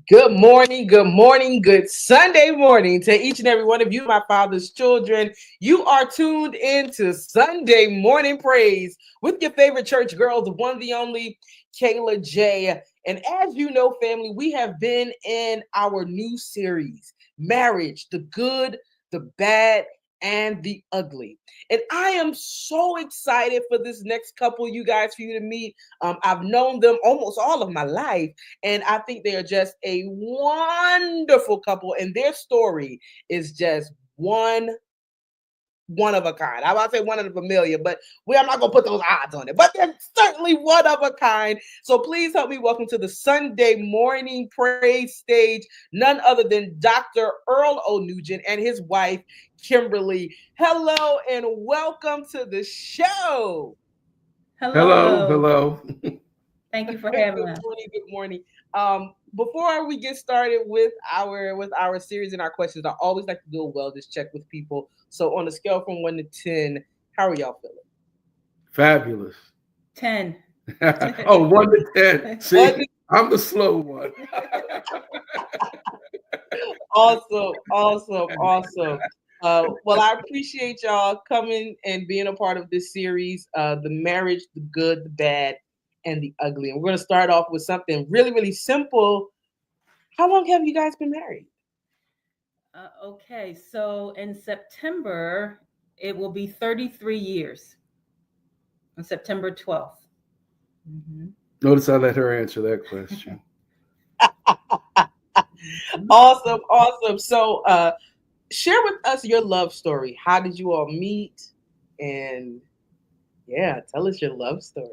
Good morning, good Sunday morning to each and every one of you, my father's children. You are tuned into Sunday Morning Praise with your favorite church girl, the one, the only Kayla J. And as you know, family, we have been in our new series, Marriage, the Good, the Bad, and the Ugly. And I am so excited for this next couple, you guys, for you to meet. I've known them almost all of my life. And I think they are just a wonderful couple, and their story is just one of a kind. I about to say one of a million, but I'm not gonna put those odds on it. But they're certainly one of a kind. So please help me welcome to the Sunday morning praise stage none other than Dr. Earl O. Nugent and his wife Kimberly. Hello and welcome to the show. Hello. Hello. Thank you for Good having us. morning. Good morning. Before we get started with our series and our questions, I always like to do a wellness check with people. So on a scale from 1 to 10, how are y'all feeling? Fabulous. 10. Oh, 1 to 10. One See, I'm the slow one. Awesome. Well, I appreciate y'all coming and being a part of this series, the marriage, the good, the bad, and the ugly. And we're going to start off with something really, really simple. How long have you guys been married? Okay, so in September, it will be 33 years. On September 12th. Mm-hmm. Notice I let her answer that question. Awesome. So, share with us your love story. How did you all meet? And yeah, tell us your love story.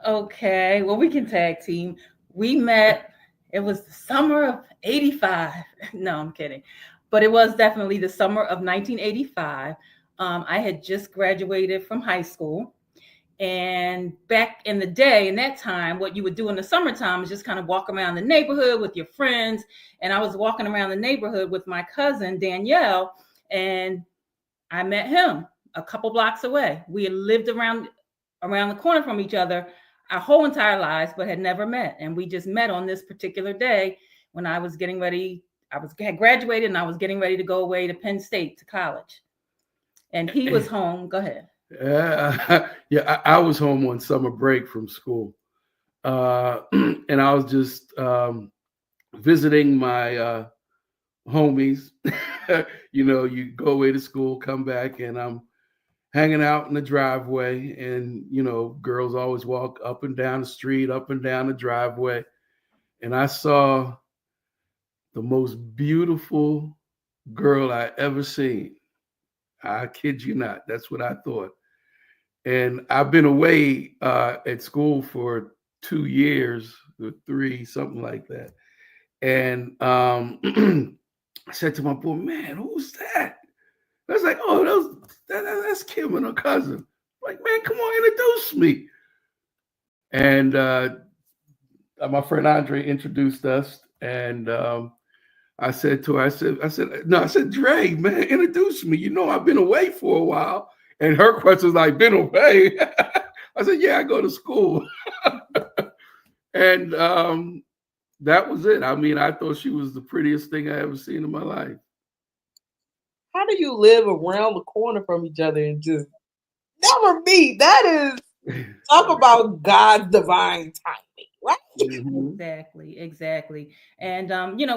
Okay, well, we can tag team. We met, it was the summer of 85. No, I'm kidding. But it was definitely the summer of 1985. I had just graduated from high school. And back in the day, in that time, what you would do in the summertime is just kind of walk around the neighborhood with your friends. And I was walking around the neighborhood with my cousin, Danielle, and I met him a couple blocks away. We had lived around the corner from each other our whole entire lives, but had never met. And we just met on this particular day when I was getting ready. Had graduated and I was getting ready to go away to Penn State to college. And he was home. Go ahead. I was home on summer break from school. And I was just visiting my homies. You go away to school, come back, and I'm hanging out in the driveway. And, girls always walk up and down the street, up and down the driveway. And I saw the most beautiful girl I ever seen. I kid you not. That's what I thought. And I've been away at school for 2 years or 3, something like that. And I said to my boy, man, who's that? I was like, oh, that's Kim and her cousin. I'm like, man, come on, introduce me. And my friend Andre introduced us. And I said to her, I said, Dre, man, introduce me. I've been away for a while. And her question was like, been away? I said, yeah, I go to school. And that was it. I mean, I thought she was the prettiest thing I ever seen in my life. How do you live around the corner from each other and just never meet? That is, talk about God's divine timing, right? Mm-hmm. Exactly. And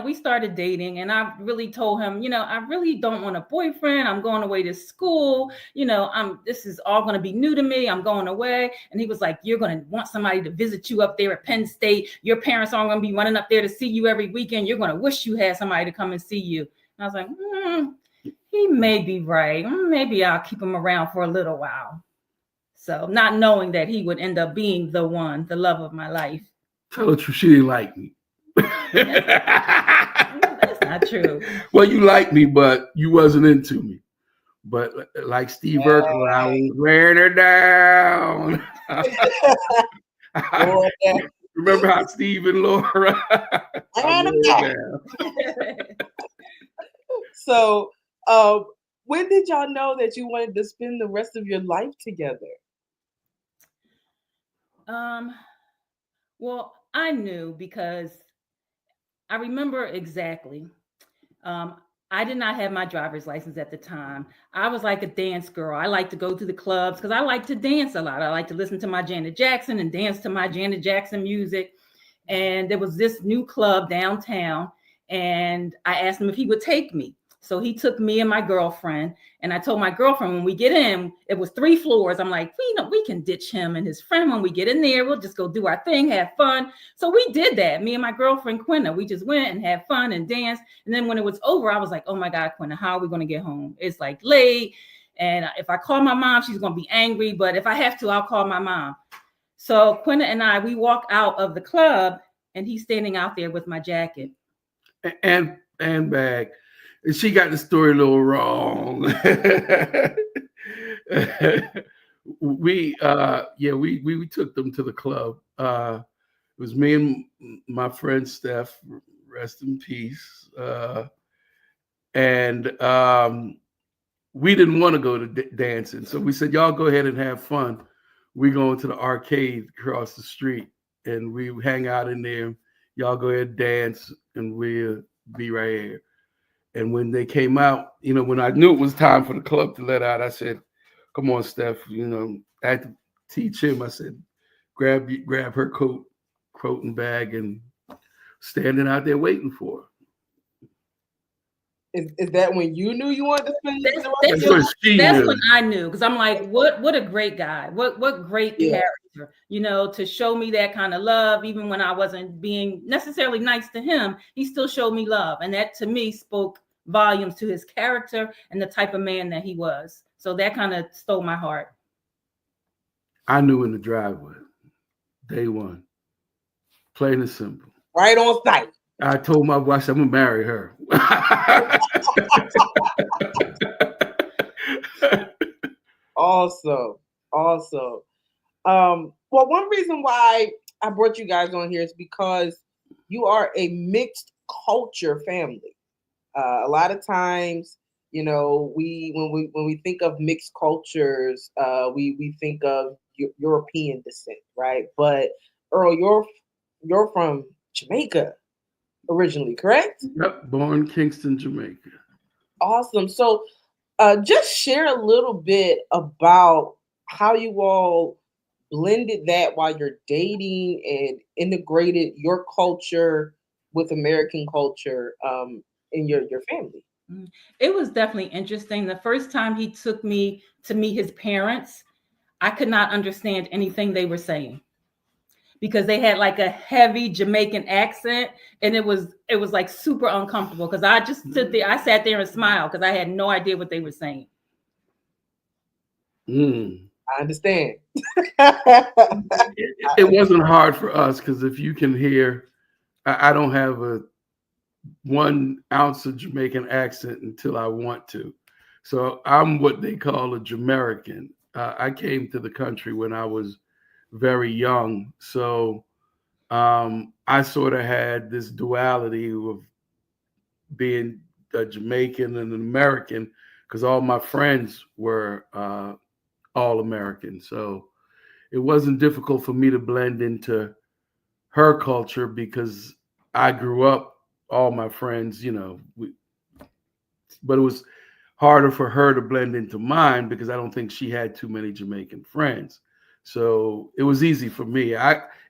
we started dating, and I really told him, I really don't want a boyfriend. I'm going away to school. This is all going to be new to me. I'm going away. And he was like, you're going to want somebody to visit you up there at Penn State. Your parents aren't going to be running up there to see you every weekend. You're going to wish you had somebody to come and see you. And I was like, he may be right. Maybe I'll keep him around for a little while. So not knowing that he would end up being the one, the love of my life. Tell her true, she didn't like me. That's not true. Well, you liked me, but you wasn't into me. But like Steve Urkel, I was wearing her down. Remember how Steve and Laura? So, when did y'all know that you wanted to spend the rest of your life together? Well, I knew because I remember exactly. Um, I did not have my driver's license at the time. I was like a dance girl. I like to go to the clubs because I like to dance a lot. I like to listen to my Janet Jackson and dance to my Janet Jackson music. And there was this new club downtown, and I asked him if he would take me. So he took me and my girlfriend, and I told my girlfriend when we get in, it was 3 floors. I'm like, we can ditch him and his friend when we get in there. We'll just go do our thing, have fun. So we did that. Me and my girlfriend Quinna, we just went and had fun and danced. And then when it was over, I was like, oh my God, Quinna, how are we going to get home? It's like late. And if I call my mom, she's going to be angry. But if I have to, I'll call my mom. So Quinna and I, we walk out of the club, and he's standing out there with my jacket and bag. And she got the story a little wrong. we took them to the club. It was me and my friend Steph, rest in peace. And we didn't want to go to dancing, so we said, "Y'all go ahead and have fun. We going to the arcade across the street, and we hang out in there. Y'all go ahead and dance, and we'll be right here." And when they came out, when I knew it was time for the club to let out, I said, "Come on, Steph." I had to teach him. I said, grab her coat and bag, and standing out there waiting for her. Is that when you knew you wanted to spend that's when I knew, because I'm like, what a great guy, what great character, to show me that kind of love. Even when I wasn't being necessarily nice to him, he still showed me love, and that to me spoke volumes to his character and the type of man that he was. So that kind of stole my heart. I knew in the driveway, day one, plain and simple, right on sight. I told my wife, I'm gonna marry her. Awesome. Well, one reason why I brought you guys on here is because you are a mixed culture family. A lot of times, when we think of mixed cultures, we think of European descent, right? But Earl, you're from Jamaica originally, correct? Yep, born Kingston, Jamaica. Awesome. So just share a little bit about how you all blended that while you're dating and integrated your culture with American culture in your family. It was definitely interesting. The first time he took me to meet his parents, I could not understand anything they were saying, because they had like a heavy Jamaican accent, and it was like super uncomfortable, because I just stood there. I sat there and smiled because I had no idea what they were saying. I understand. It wasn't hard for us, because if you can hear, I don't have a 1 ounce of Jamaican accent until I want to. So I'm what they call a Jamaican. I came to the country when I was very young. So I sort of had this duality of being a Jamaican and an American, because all my friends were all American. So it wasn't difficult for me to blend into her culture, because I grew up, all my friends, but it was harder for her to blend into mine, because I don't think she had too many Jamaican friends. So it was easy for me.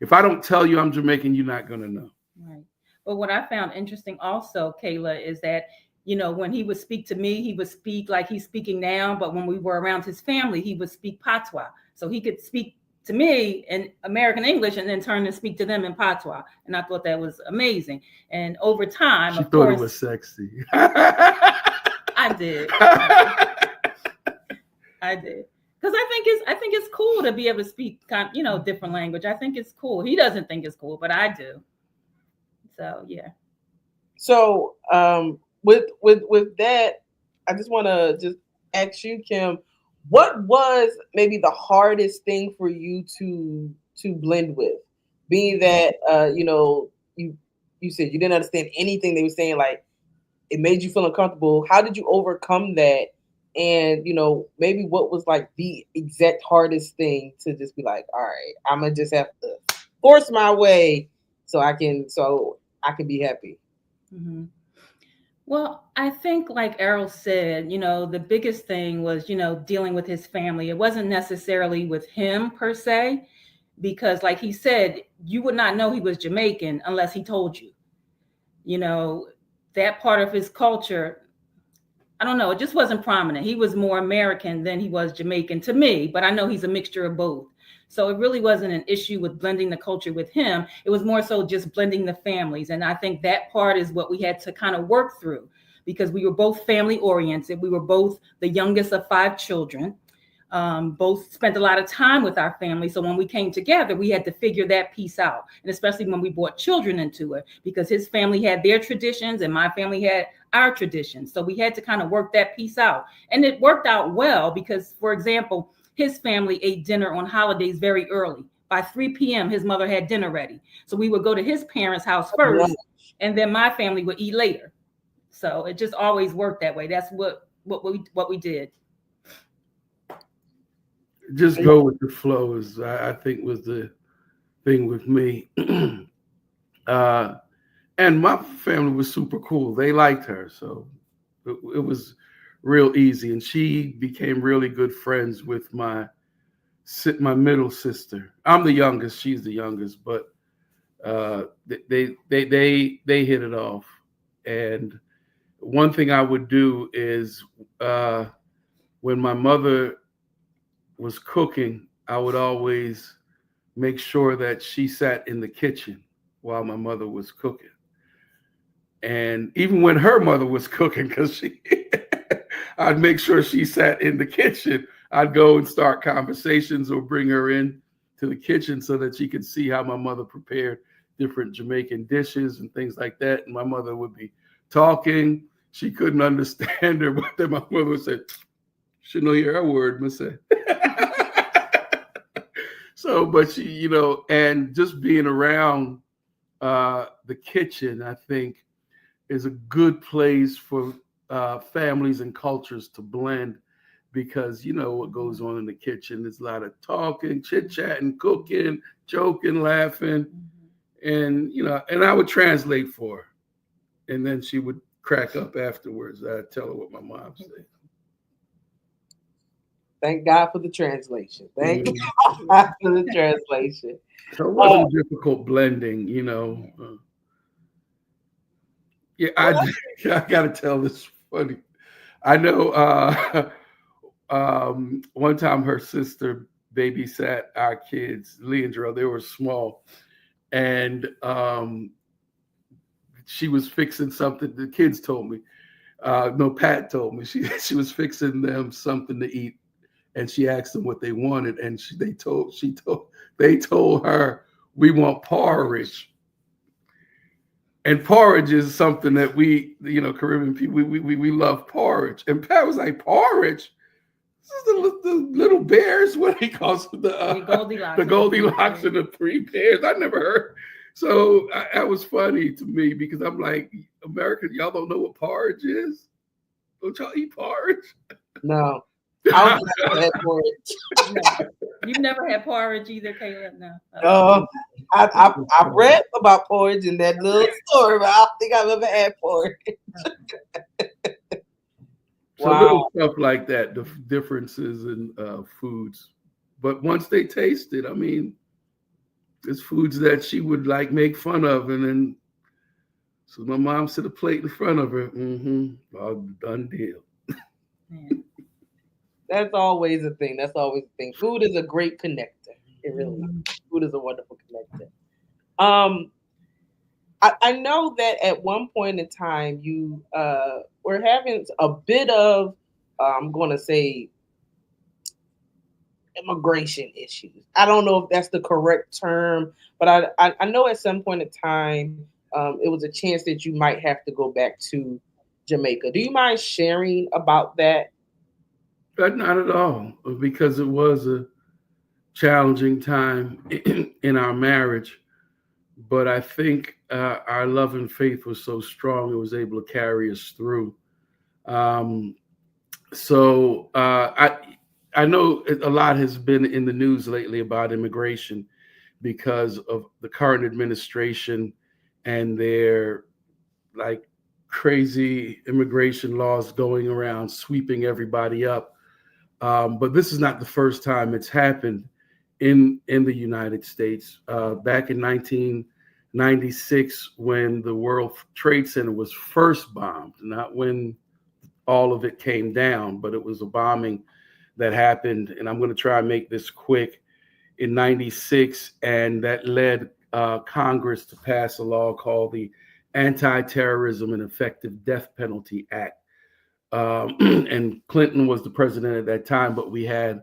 If I don't tell you I'm Jamaican, you're not going to know. Right. But what I found interesting also, Kayla, is that, when he would speak to me, he would speak like he's speaking now. But when we were around his family, he would speak patois. So he could speak to me in American English and then turn and speak to them in patois. And I thought that was amazing. And over time, she thought it was sexy. I did. I did. Because I think it's cool to be able to speak different language. I think it's cool. He doesn't think it's cool, but I do. So yeah. So with that, I just want to just ask you, Kim, what was maybe the hardest thing for you to blend with? Being that you said you didn't understand anything they were saying, like it made you feel uncomfortable. How did you overcome that? And maybe what was like the exact hardest thing to just be like, all right, I'm gonna just have to force my way so I can be happy. Mm-hmm. Well, I think, like Errol said, the biggest thing was, dealing with his family. It wasn't necessarily with him per se, because, like he said, you would not know he was Jamaican unless he told you. You know, that part of his culture, I don't know, it just wasn't prominent. He was more American than he was Jamaican to me, but I know he's a mixture of both. So it really wasn't an issue with blending the culture with him. It was more so just blending the families. And I think that part is what we had to kind of work through, because we were both family oriented. We were both the youngest of 5 children. Both spent a lot of time with our family. So when we came together, we had to figure that piece out. And especially when we brought children into it, because his family had their traditions and my family had our traditions. So we had to kind of work that piece out. And it worked out well because, for example, his family ate dinner on holidays very early. By 3 p.m., his mother had dinner ready. So we would go to his parents' house first, and then my family would eat later. So it just always worked that way. That's what we did. Just go with the flow is, I think, was the thing with me. And my family was super cool. They liked her, so it was real easy. And she became really good friends with my middle sister. I'm the youngest; she's the youngest, but they hit it off. And one thing I would do is when my mother was cooking, I would always make sure that she sat in the kitchen while my mother was cooking. And even when her mother was cooking, because I'd make sure she sat in the kitchen, I'd go and start conversations or bring her in to the kitchen so that she could see how my mother prepared different Jamaican dishes and things like that. And my mother would be talking. She couldn't understand her, but then my mother would say, "She know your word, Miss." So, but she, and just being around the kitchen, I think, is a good place for families and cultures to blend, because what goes on in the kitchen. There's a lot of talking, chit-chatting, cooking, joking, laughing, and and I would translate for her, and then she would crack up afterwards. I'd tell her what my mom said. Thank God for the translation. Thank God for the translation. So it wasn't difficult blending, Yeah, I got to tell this funny. I know one time her sister babysat our kids, Leandro. They were small, and she was fixing something. The kids told me. No, Pat told me she was fixing them something to eat, and she asked them what they wanted, and they told her, "We want porridge." And porridge is something that we, Caribbean people, we love porridge. And Pat was like, "Porridge? This is the little bears." What he calls the Goldilocks and the 3 bears. I never heard. So that was funny to me, because I'm like, Americans, y'all don't know what porridge is? Don't y'all eat porridge? No. I don't have porridge. No. You've never had porridge either, Caleb? No. I read about porridge in that little story, but I don't think I've ever had porridge. So little stuff like that, the differences in foods. But once they taste it, I mean, it's foods that she would make fun of, and then so my mom set a plate in front of her. All done deal. Man. That's always a thing. Food is a great connector. It really is. Food is a wonderful connector. I know that at one point in time you were having a bit of, I'm going to say, immigration issues. I don't know if that's the correct term, but I know at some point in time it was a chance that you might have to go back to Jamaica. Do you mind sharing about that? Not at all, because it was a challenging time in our marriage. But I think our love and faith was so strong, it was able to carry us through. So I know a lot has been in the news lately about immigration because of the current administration and their like crazy immigration laws going around, sweeping everybody up. But this is not the first time it's happened in the United States. Back in 1996, when the World Trade Center was first bombed, not when all of it came down, but it was a bombing that happened. And I'm going to try and make this quick. In 96, and that led Congress to pass a law called the Anti-Terrorism and Effective Death Penalty Act. And Clinton was the president at that time, but we had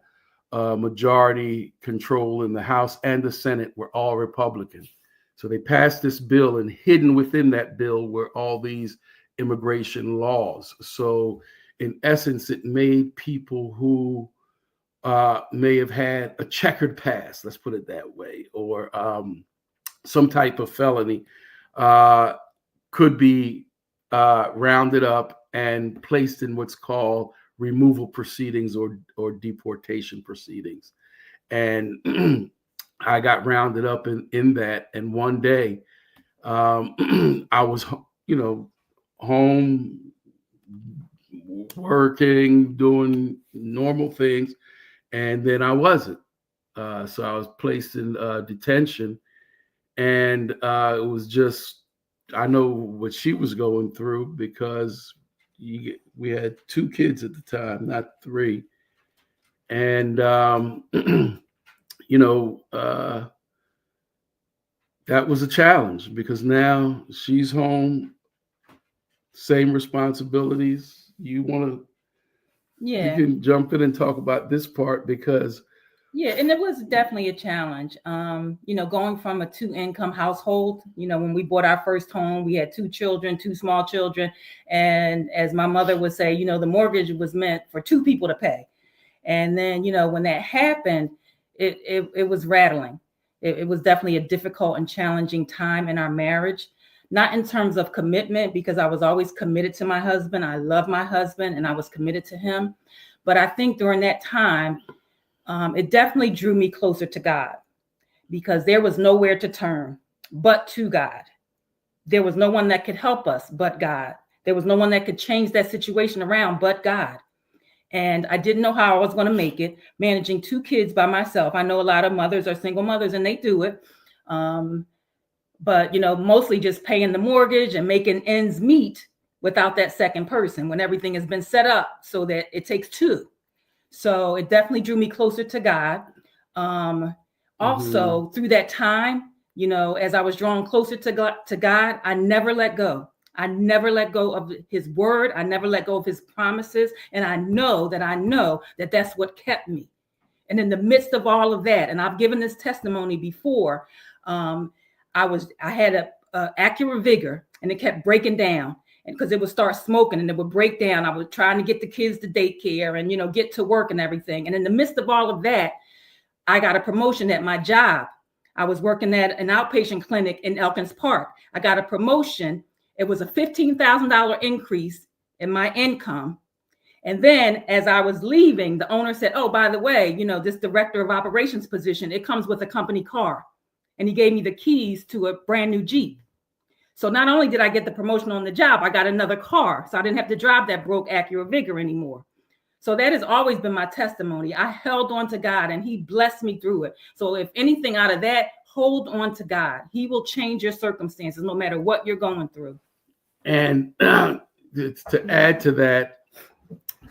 majority control in the House and the Senate were all Republican. So they passed this bill, and hidden within that bill were all these immigration laws. So in essence, it made people who may have had a checkered past, let's put it that way, or some type of felony, could be rounded up and placed in what's called removal proceedings or deportation proceedings. And I got rounded up in that. And one day I was, home, working, doing normal things. And then I wasn't. So I was placed in detention. And it was just, I know what she was going through, because we had 2 kids at the time, not 3. And, that was a challenge, because now she's home, same responsibilities. You can jump in and talk about this part, because and it was definitely a challenge. Going from a 2-income household, when we bought our first home, we had 2 children, 2 small children. And as my mother would say, the mortgage was meant for 2 people to pay. And then, when that happened, it was rattling. It was definitely a difficult and challenging time in our marriage, not in terms of commitment, because I was always committed to my husband. I love my husband and I was committed to him. But I think during that time, it definitely drew me closer to God, because there was nowhere to turn but to God. There was no one that could help us but God. There was no one that could change that situation around but God. And I didn't know how I was going to make it, managing 2 kids by myself. I know a lot of mothers are single mothers and they do it. But, mostly just paying the mortgage and making ends meet without that second person, when everything has been set up so that it takes 2. So it definitely drew me closer to God. Also, through that time, as I was drawn closer to God, I never let go. I never let go of his word. I never let go of his promises. And I know that that's what kept me. And in the midst of all of that, and I've given this testimony before, I had a Acura Vigor, and it kept breaking down. And because it would start smoking and it would break down. I was trying to get the kids to daycare and, get to work and everything. And in the midst of all of that, I got a promotion at my job. I was working at an outpatient clinic in Elkins Park. I got a promotion. It was a $15,000 increase in my income. And then as I was leaving, the owner said, oh, by the way, this director of operations position, it comes with a company car. And he gave me the keys to a brand new Jeep. So not only did I get the promotion on the job, I got another car. So I didn't have to drive that broke Acura Vigor anymore. So that has always been my testimony. I held on to God and he blessed me through it. So if anything out of that, hold on to God. He will change your circumstances no matter what you're going through. And to add to that,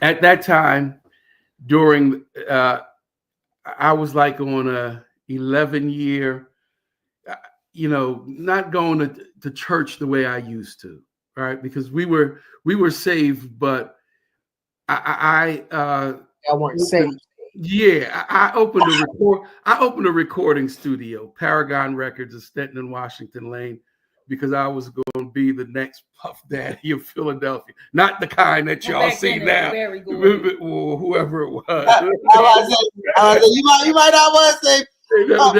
at that time, during, I was like on a 11-year, not going to church the way I used to, right? Because we were saved, but I weren't saved. Yeah, I opened a recording studio, Paragon Records in Stanton and Washington Lane, because I was going to be the next Puff Daddy of Philadelphia. Not the kind that y'all see now, or whoever it was. You might not want to say. I'm not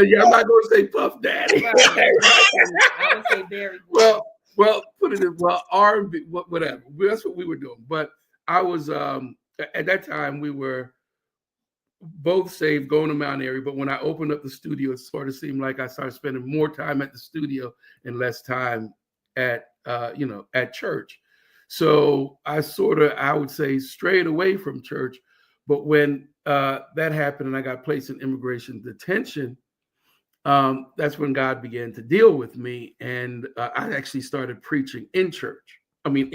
going to say Puff Daddy. I would say very good. Well, put it in, R&B, whatever. That's what we were doing. But I was, at that time, we were both saved, going to Mount Airy. But when I opened up the studio, it sort of seemed like I started spending more time at the studio and less time at at church. So I would say, strayed away from church. But when that happened and I got placed in immigration detention, that's when God began to deal with me. And I actually started preaching in church. I mean,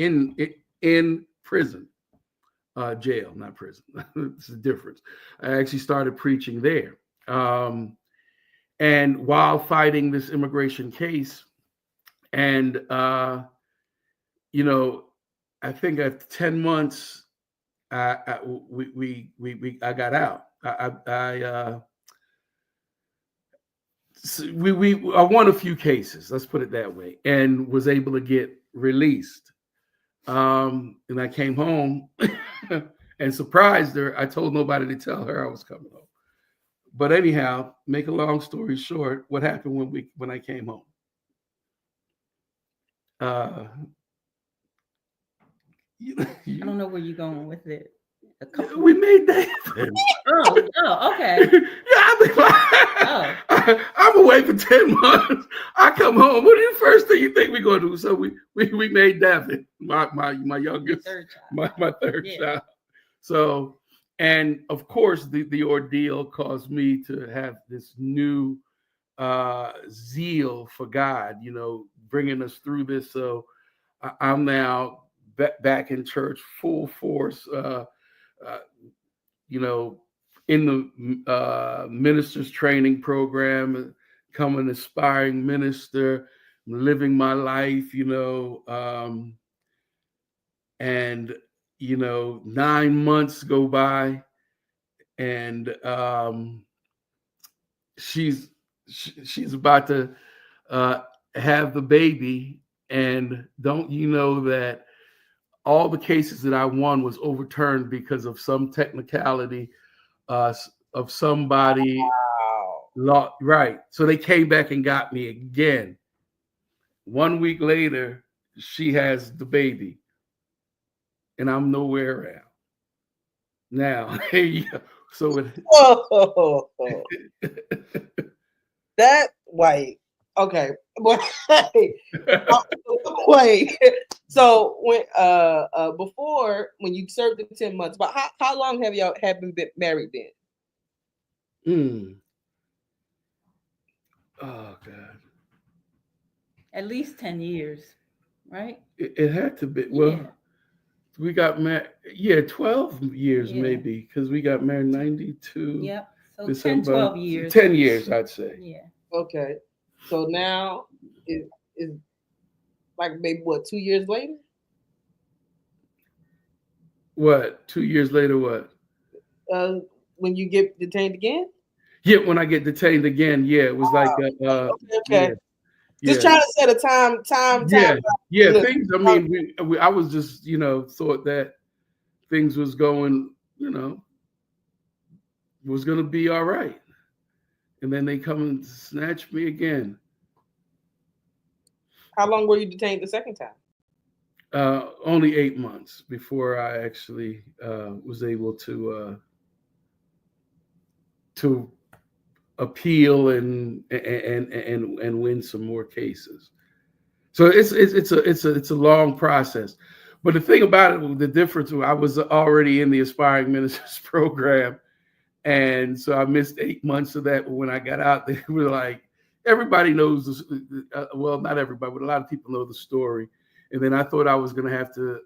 in prison, jail, not prison. It's the difference. I actually started preaching there. And while fighting this immigration case, and I think at 10 months, I got out. I won a few cases, let's put it that way, and was able to get released. And I came home and surprised her. I told nobody to tell her I was coming home. But anyhow, make a long story short, what happened when I came home? I don't know where you're going with it. We made that. Okay. Yeah, I'm away for 10 months. I come home. What is the first thing you think we're gonna do? So we made David, my youngest, my third child. So, and of course, the ordeal caused me to have this new zeal for God, bringing us through this. So I'm now back in church full force, in the minister's training program, become an aspiring minister, living my life, and 9 months go by, and she's about to have the baby, and don't you know that all the cases that I won was overturned because of some technicality of somebody. Wow. Right. So they came back and got me again. 1 week later, she has the baby, and I'm nowhere around. Now, so whoa. That wait. Okay. Wait. So when before, when you served the 10 months, but how long have y'all been married then? Oh God. At least 10 years, right? It had to be. Well, we got married. Yeah, 12 years maybe, because we got married 92. Yep. So December, 10, 12 years. 10 years, I'd say. Yeah. Okay. So now is like maybe 2 years later? What? 2 years later, what? When you get detained again? Yeah, when I get detained again, it was like okay. Just trying to set a time. Yeah. Things. I mean, I was just thought that things was going, was going to be all right, and then they come and snatch me again. How long were you detained the second time? Only 8 months before I actually was able to appeal and win some more cases. So it's a long process. But the thing about it, the difference, I was already in the Aspiring Ministers program, and so I missed 8 months of that. But when I got out, they were like, everybody knows this. Well, not everybody, but a lot of people know the story. And then I thought I was going to have to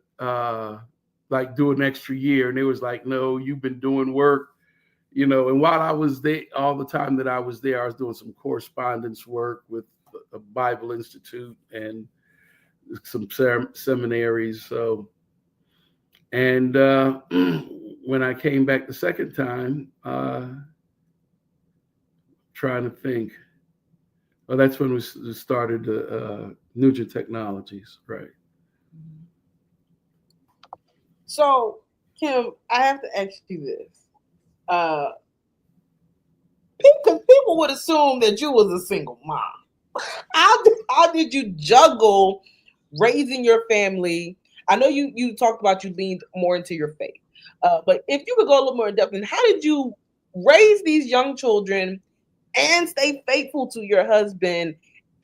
do an extra year, and they was like, no, you've been doing work. And while I was there, all the time that I was there, I was doing some correspondence work with a Bible Institute and some seminaries. So, and when I came back the second time, trying to think, that's when we started Nugent Technologies, right? So, Kim, I have to ask you this. People would assume that you was a single mom. How did you juggle raising your family? I know you talked about you being more into your faith, but if you could go a little more in depth, how did you raise these young children and stay faithful to your husband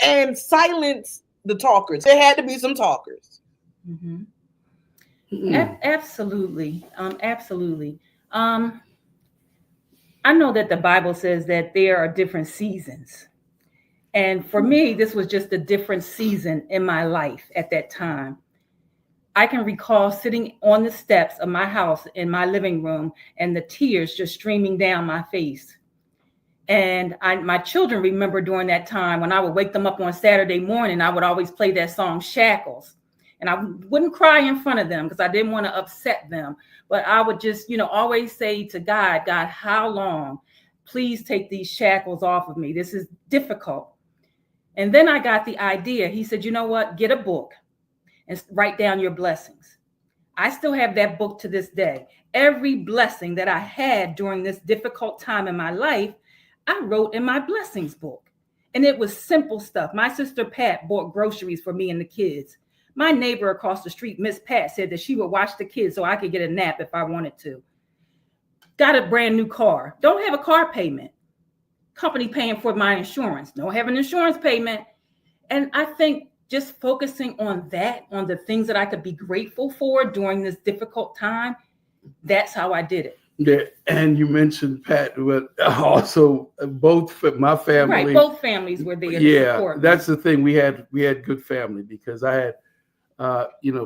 and silence the talkers. There had to be some talkers. Mm-hmm. Absolutely. Absolutely. I know that the Bible says that there are different seasons. And for me, this was just a different season in my life at that time. I can recall sitting on the steps of my house in my living room and the tears just streaming down my face. And my children remember during that time when I would wake them up on Saturday morning, I would always play that song Shackles. And I wouldn't cry in front of them because I didn't want to upset them. But I would just, always say to God, God, how long? Please take these shackles off of me. This is difficult. And then I got the idea. He said, you know what? Get a book and write down your blessings. I still have that book to this day. Every blessing that I had during this difficult time in my life, I wrote in my blessings book. And it was simple stuff. My sister Pat bought groceries for me and the kids. My neighbor across the street, Miss Pat, said that she would watch the kids so I could get a nap if I wanted to. Got a brand new car. Don't have a car payment. Company paying for my insurance. Don't have an insurance payment. And I think just focusing on that, on the things that I could be grateful for during this difficult time, that's how I did it. Yeah, and you mentioned Pat, but also both my family. Right, both families were there. Yeah, to support that's me. the thing. We had good family because I had,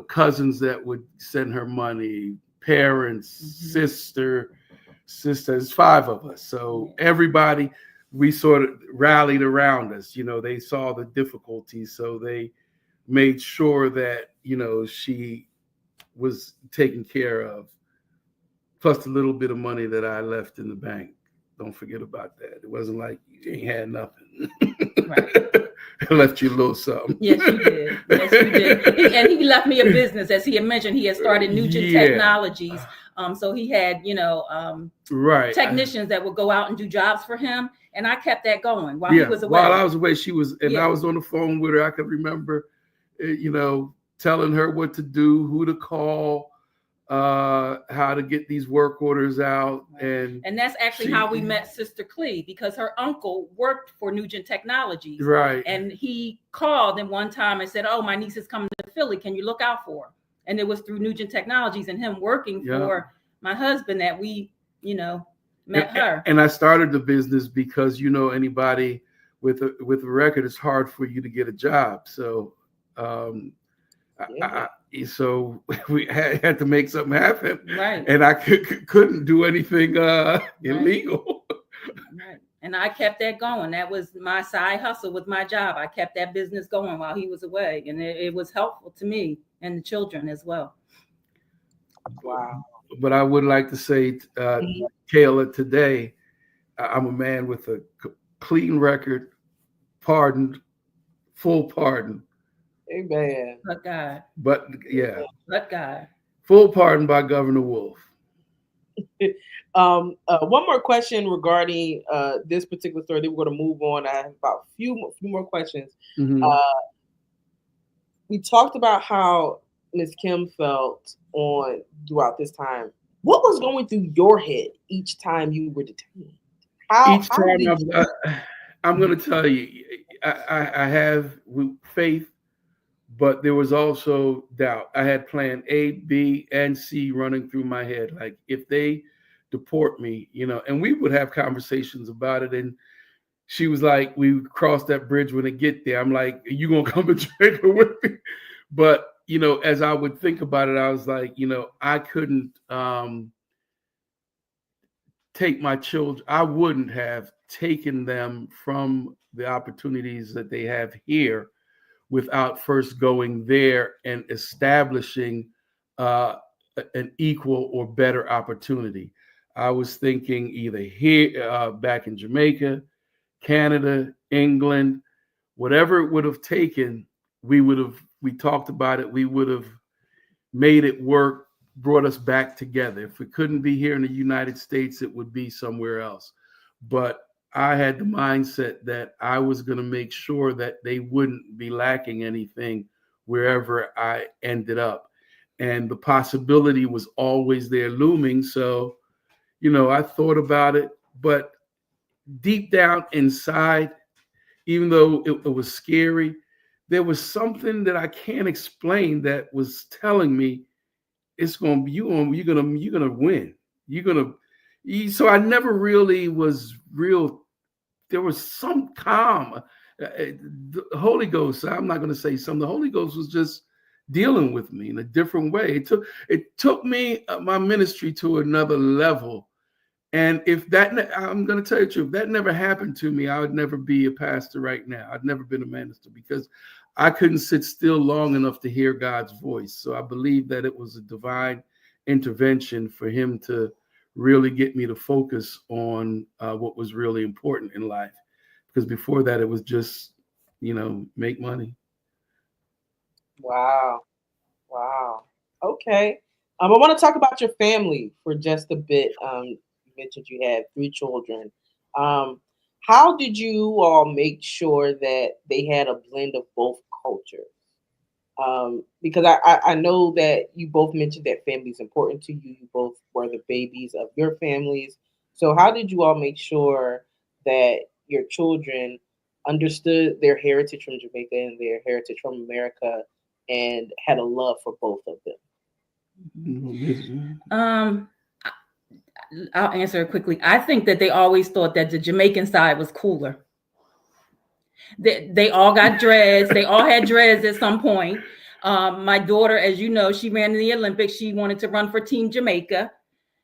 cousins that would send her money, parents, sisters, 5 of us. So everybody, we sort of rallied around us. They saw the difficulties, so they made sure that she was taken care of. Plus a little bit of money that I left in the bank. Don't forget about that. It wasn't like you ain't had nothing. Right. I left you a little something. Yes, you did. Yes, you did. And he left me a business, as he had mentioned. He had started Nugents Technologies. So he had, right, technicians that would go out and do jobs for him. And I kept that going while he was away. While I was away, she was, and I was on the phone with her. I could remember, telling her what to do, who to call, how to get these work orders out. And that's actually how we met Sister Clee, because her uncle worked for Nugent Technologies. Right. And he called and one time and said, oh, my niece is coming to Philly. Can you look out for her? And it was through Nugent Technologies and him working for my husband that we, met her. And I started the business because, anybody with a record, it's hard for you to get a job. So, so we had to make something happen, right? And I couldn't do anything illegal. Right. And I kept that going. That was my side hustle with my job. I kept that business going while he was away, and it was helpful to me and the children as well. Wow. But I would like to say, Kayla, today, I'm a man with a clean record, pardoned, full pardon. Amen. But God. But But God. Full pardon by Governor Wolf. One more question regarding this particular story. Then we're going to move on. I have about a few more questions. Mm-hmm. We talked about how Ms. Kim felt throughout this time. What was going through your head each time you were detained? I'm going to tell you, I have faith, but there was also doubt. I had plan A, B, and C running through my head. Like, if they deport me, and we would have conversations about it. And she was like, we would cross that bridge when it get there. I'm like, are you going to come and drink with me? But, as I would think about it, I was like, I couldn't take my children. I wouldn't have taken them from the opportunities that they have here without first going there and establishing an equal or better opportunity. I was thinking either here, back in Jamaica, Canada, England, whatever it would have taken, we talked about it, we would have made it work, brought us back together. If we couldn't be here in the United States, it would be somewhere else. But I had the mindset that I was going to make sure that they wouldn't be lacking anything wherever I ended up. And the possibility was always there looming. So, I thought about it, but deep down inside, even though it was scary, there was something that I can't explain that was telling me it's going to be you're gonna win. So I never really was real. There was some calm. The Holy Ghost, I'm not going to say something. The Holy Ghost was just dealing with me in a different way. It took me my ministry to another level. And if that, I'm going to tell you the truth, if that never happened to me, I would never be a pastor right now. I'd never been a minister because I couldn't sit still long enough to hear God's voice. So I believe that it was a divine intervention for him to really get me to focus on what was really important in life. Because before that, it was just, make money. Wow. Okay. I want to talk about your family for just a bit. You mentioned you had 3 children. How did you all make sure that they had a blend of both cultures? Because I know that you both mentioned that family is important to you. You both were the babies of your families. So how did you all make sure that your children understood their heritage from Jamaica and their heritage from America and had a love for both of them? I'll answer it quickly. I think that they always thought that the Jamaican side was cooler. They all got dreads. They all had dreads at some point. My daughter, as you know, she ran in the Olympics. She wanted to run for Team Jamaica.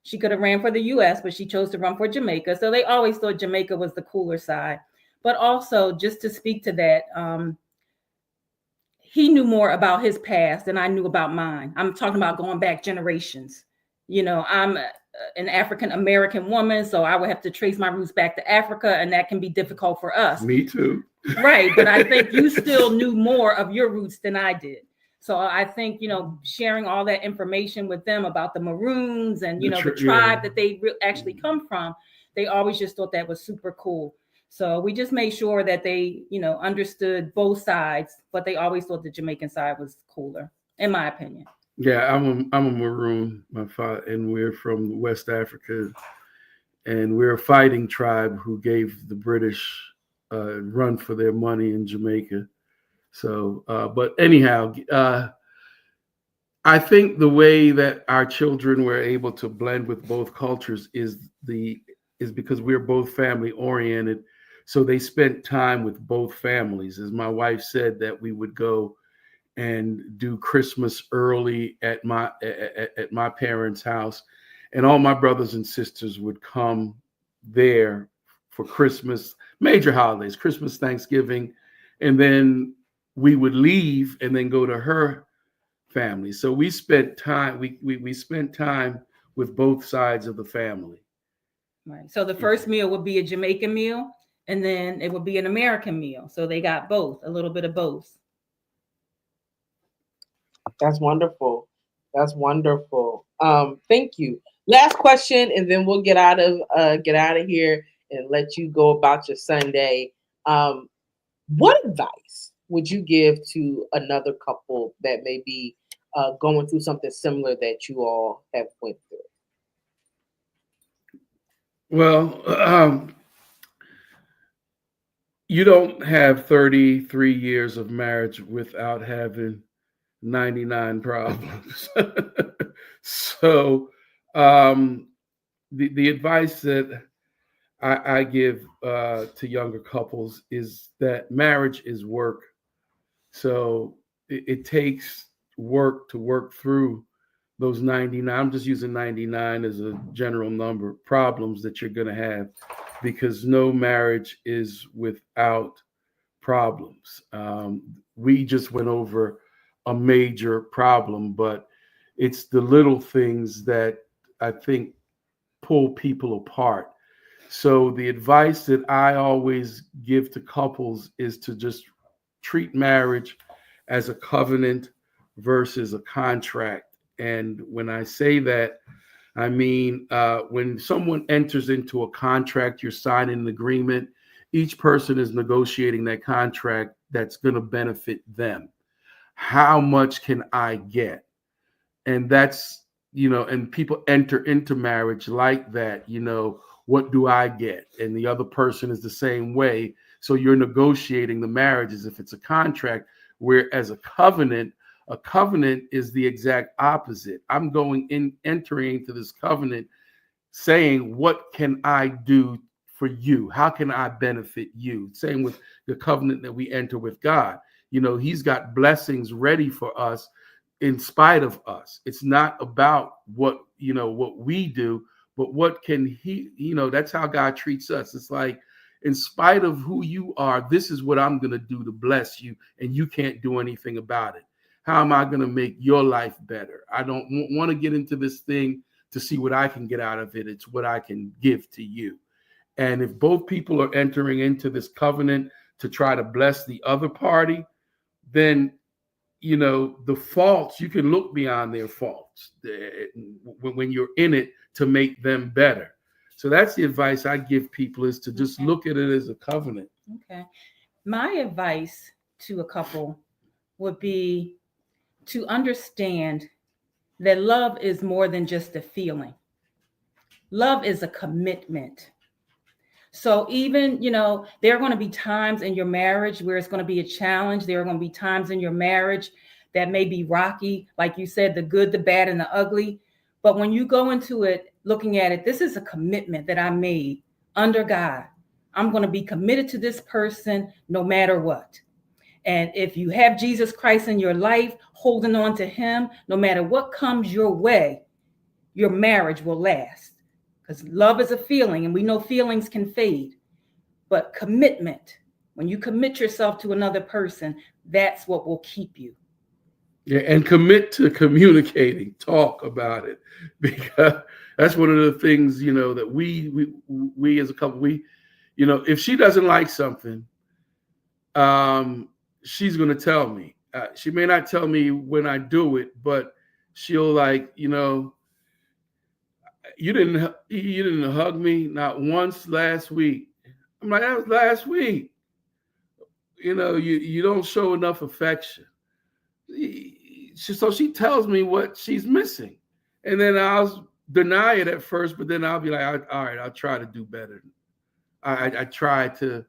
She could have ran for the U.S., but she chose to run for Jamaica. So they always thought Jamaica was the cooler side. But also, just to speak to that, he knew more about his past than I knew about mine. I'm talking about going back generations. I'm an African American woman, so I would have to trace my roots back to Africa, and that can be difficult for us. Me too. Right, but I think you still knew more of your roots than I did. So I think, sharing all that information with them about the Maroons and, the tribe that they actually come from, they always just thought that was super cool. So we just made sure that they, understood both sides, but they always thought the Jamaican side was cooler, in my opinion. Yeah, I'm a Maroon, my father, and we're from West Africa, and we're a fighting tribe who gave the British a run for their money in Jamaica. So, but anyhow, I think the way that our children were able to blend with both cultures is because we're both family oriented. So they spent time with both families. As my wife said, that we would go and do Christmas early at my parents' house, and all my brothers and sisters would come there for Christmas, major holidays, Christmas, Thanksgiving, and then we would leave and then go to her family. So we spent time. We spent time with both sides of the family. Right. So the first meal would be a Jamaican meal, and then it would be an American meal. So they got both, a little bit of both. That's wonderful. Thank you. Last question, and then we'll get out of here and let you go about your Sunday. What advice would you give to another couple that may be going through something similar that you all have went through? Well, you don't have 33 years of marriage without having 99 problems. So the advice that I give to younger couples is that marriage is work. So it takes work to work through those 99. I'm just using 99 as a general number, problems that you're going to have, because no marriage is without problems. We just went over a major problem, but it's the little things that I think pull people apart. So the advice that I always give to couples is to just treat marriage as a covenant versus a contract. And when I say that, I mean, when someone enters into a contract, you're signing an agreement. Each person is negotiating that contract that's going to benefit them. How much can I get? And that's, and people enter into marriage like that, what do I get? And the other person is the same way. So you're negotiating the marriage as if it's a contract, Whereas a covenant is the exact opposite. I'm entering into this covenant saying, what can I do for you? How can I benefit you? Same with the covenant that we enter with God. He's got blessings ready for us in spite of us. It's not about what we do, but what can he, that's how God treats us. It's like, in spite of who you are, this is what I'm going to do to bless you, and you can't do anything about it. How am I going to make your life better? I don't want to get into this thing to see what I can get out of it. It's what I can give to you. And if both people are entering into this covenant to try to bless the other party, then, the faults, you can look beyond their faults when you're in it to make them better. So that's the advice I give people, is to just look at it as a covenant. Okay. My advice to a couple would be to understand that love is more than just a feeling. Love is a commitment. So even, there are going to be times in your marriage where it's going to be a challenge. There are going to be times in your marriage that may be rocky, like you said, the good, the bad, and the ugly. But when you go into it, looking at it, this is a commitment that I made under God. I'm going to be committed to this person no matter what. And if you have Jesus Christ in your life, holding on to him, no matter what comes your way, your marriage will last. Because love is a feeling, and we know feelings can fade. But commitment, when you commit yourself to another person, that's what will keep you. Yeah, and commit to communicating, talk about it, because that's one of the things, that we as a couple, if she doesn't like something, she's going to tell me. She may not tell me when I do it, but she'll you didn't hug me not once last week. I'm like, that was last week. You don't show enough affection. So she tells me what she's missing, and then I'll deny it at first, but then I'll be like, all right, I'll try to do better. I try to,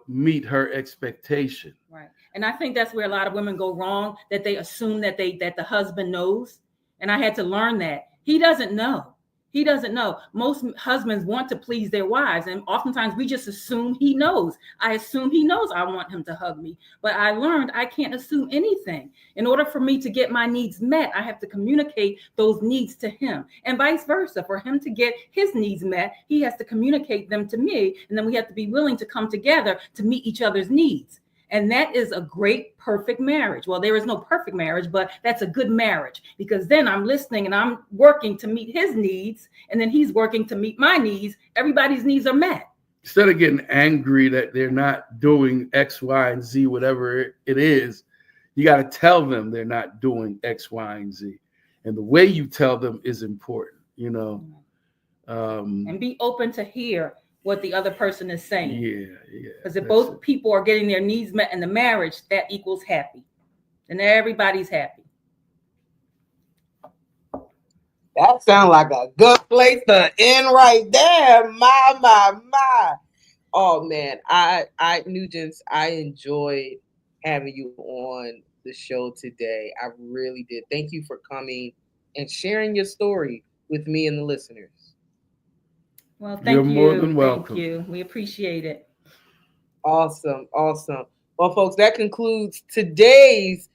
meet her expectation. Right. And I think that's where a lot of women go wrong, that they assume that the husband knows. And I had to learn that he doesn't know. He doesn't know. Most husbands want to please their wives, and oftentimes we just assume he knows. I assume he knows I want him to hug me, but I learned I can't assume anything. In order for me to get my needs met, I have to communicate those needs to him, and vice versa. For him to get his needs met, he has to communicate them to me, and then we have to be willing to come together to meet each other's needs. And that is a great, perfect marriage. Well, there is no perfect marriage, but that's a good marriage, because then I'm listening and I'm working to meet his needs, and then he's working to meet my needs. Everybody's needs are met. Instead of getting angry that they're not doing X, Y, and Z, whatever it is, you got to tell them they're not doing X, Y, and Z. And the way you tell them is important, And be open to hear what the other person is saying. Yeah. Because if both people are getting their needs met in the marriage, that equals happy. And everybody's happy. That sounds like a good place to end right there. My. Oh man, I Nugents, I enjoyed having you on the show today. I really did. Thank you for coming and sharing your story with me and the listeners. Well, thank you. You're more than welcome. Thank you. We appreciate it. Awesome. Well, folks, that concludes today's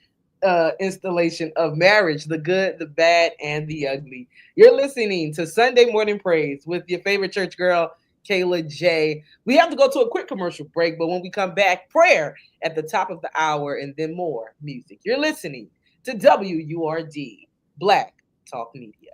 installation of Marriage, the Good, the Bad, and the Ugly. You're listening to Sunday Morning Praise with your favorite church girl, Kayla J. We have to go to a quick commercial break, but when we come back, prayer at the top of the hour, and then more music. You're listening to WURD, Black Talk Media.